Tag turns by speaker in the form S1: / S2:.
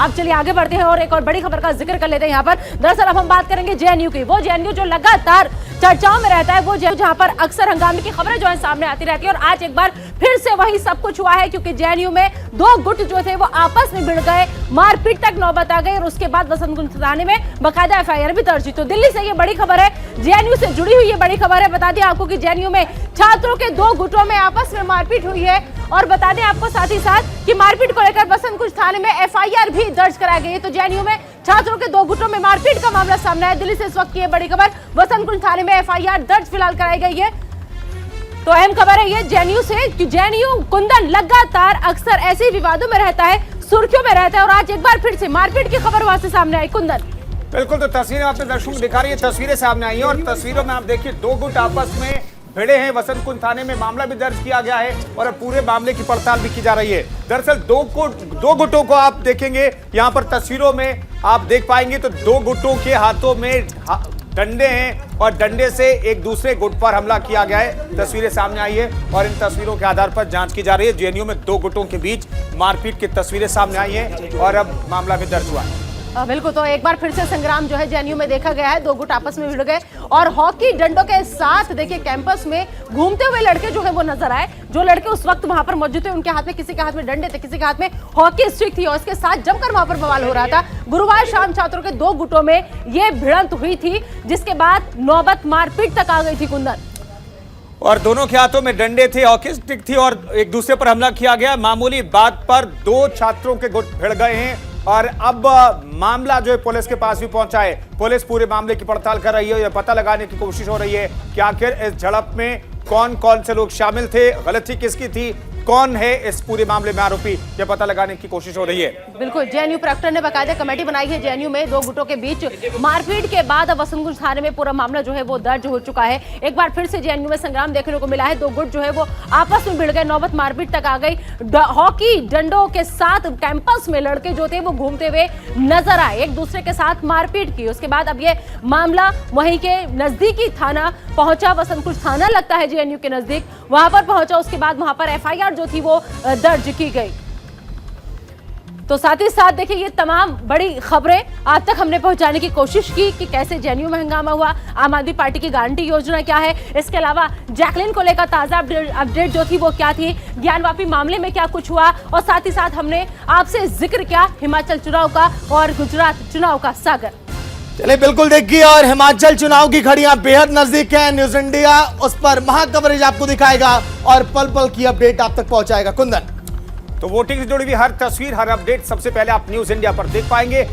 S1: अब चलिए आगे बढ़ते हैं और एक और बड़ी खबर का जिक्र कर लेते हैं यहाँ पर। दरअसल अब हम बात करेंगे जेएनयू की। वो जेएनयू जो लगातार चर्चाओं में रहता है, वो जहां पर अक्सर हंगामे की खबरें जो है सामने आती रहती है, और आज एक बार फिर से वही सब कुछ हुआ है, क्योंकि जेएनयू में दो गुट जो थे वो आपस में भिड़ गए, मारपीट तक नौबत आ गई और उसके बाद वसंत कुंज थाने में बकायदा एफआईआर भी दर्ज हुई। तो दिल्ली से ये बड़ी खबर है, जेएनयू से जुड़ी हुई ये बड़ी खबर है। बता दें आपको कि जेएनयू में छात्रों के दो गुटों में आपस में मारपीट हुई है, और बता दें आपको साथ ही साथ कि मारपीट को लेकर वसंत कुंज थाने में एफआईआर भी दर्ज कराई गई है। तो जेएनयू में छात्रों के दो गुटों में मारपीट का मामला सामने आया। दिल्ली से इस वक्त की बड़ी खबर, वसंत कुंज थाने में एफआईआर दर्ज फिलहाल कराई गई है। तो अहम खबर है ये जेएनयू से कि जेएनयू कुंदन लगातार अक्सर ऐसे ही विवादों में रहता है, सुर्खियों में रहता है, और आज एक बार फिर से मारपीट की खबर वहां से सामने आई। कुंदन
S2: बिल्कुल, तो तस्वीरें आपने दर्शकों को दिखा रही है, तस्वीरें सामने आई हैं और तस्वीरों में आप देखिए दो गुट आपस में भिड़े हैं। वसंत कुंज थाने में मामला भी दर्ज किया गया है और अब पूरे मामले की पड़ताल भी की जा रही है। दरअसल दो गुटों को आप देखेंगे यहाँ पर तस्वीरों में आप देख पाएंगे, तो दो गुटों के हाथों में डंडे हैं और डंडे से एक दूसरे गुट पर हमला किया गया है। तस्वीरें सामने आई है और इन तस्वीरों के आधार पर जांच की जा रही है। जेएनयू में दो गुटों के बीच मारपीट की तस्वीरें सामने आई हैं और अब मामला भी दर्ज हुआ है।
S1: बिल्कुल, तो एक बार फिर से संग्राम जो है जेएनयू में देखा गया है। दो गुट आपस में भिड़ गए और हॉकी डंडों के साथ देखिए कैंपस में घूमते हुए लड़के जो है वो नजर आए। जो लड़के उस वक्त वहां पर मौजूद थे, उनके हाथ में, किसी के हाथ में डंडे थे, किसी के हाथ में हॉकी स्टिक थी, और इसके साथ जमकर वहां पर बवाल हो रहा था। गुरुवार शाम छात्रों के दो गुटों में ये भिड़ंत हुई थी, जिसके बाद नौबत मारपीट तक आ गई थी। कुंदन
S2: और दोनों के हाथों में डंडे थे, हॉकी स्टिक थी और एक दूसरे पर हमला किया गया। मामूली बात पर दो छात्रों के गुट भिड़ गए हैं और अब मामला जो है पुलिस के पास भी पहुंचा है। पुलिस पूरे मामले की पड़ताल कर रही है, यह पता लगाने की कोशिश हो रही है कि आखिर इस झड़प में कौन कौन से लोग शामिल थे, गलती किसकी थी, कौन है इस पूरे मामले में आरोपी, यह पता लगाने की कोशिश हो रही है।
S1: बिल्कुल, जेएनयू प्रॉक्टर ने बाकायदा कमेटी बनाई है। जेएनयू में दो गुटों के बीच मारपीट के बाद अब वसंत कुंज थाने में पूरा मामला जो है वो दर्ज हो चुका है। एक बार फिर से जेएनयू में संग्राम देखने को मिला है। दो गुट जो है वो आपस में भिड़ गए, नौबत मारपीट तक आ गई। हॉकी डंडों के साथ कैंपस में लड़के जो थे वो घूमते हुए नजर आए, एक दूसरे के साथ मारपीट की। उसके बाद अब ये मामला वहीं के नजदीकी थाना पहुंचा, वसंत कुंज थाना लगता है जेएनयू के नजदीक, वहां पर पहुंचा। उसके बाद वहां पर एफआईआर जो थी वो दर्ज की गई। तो साथ ही साथ देखिए ये तमाम बड़ी खबरें आज तक हमने पहुंचाने की कोशिश की कि कैसे जेएनयू में हंगामा हुआ, आम आदमी पार्टी की गारंटी योजना क्या है, इसके अलावा जैकलिन को लेकर ताजा अपडेट जो थी वो क्या थी, ज्ञानवापी मामले में क्या कुछ हुआ, और साथ ही साथ हमने आपसे जिक्र किया हिमाचल चुनाव का और गुजरात चुनाव का। सागर
S3: चलिए बिल्कुल देखिए, और हिमाचल चुनाव की घड़ियां बेहद नजदीक है। न्यूज इंडिया उस पर महा कवरेज आपको दिखाएगा और पल पल की अपडेट आप तक पहुंचाएगा। कुंदन,
S2: तो वोटिंग से जुड़ी हुई हर तस्वीर, हर अपडेट सबसे पहले आप न्यूज इंडिया पर देख पाएंगे।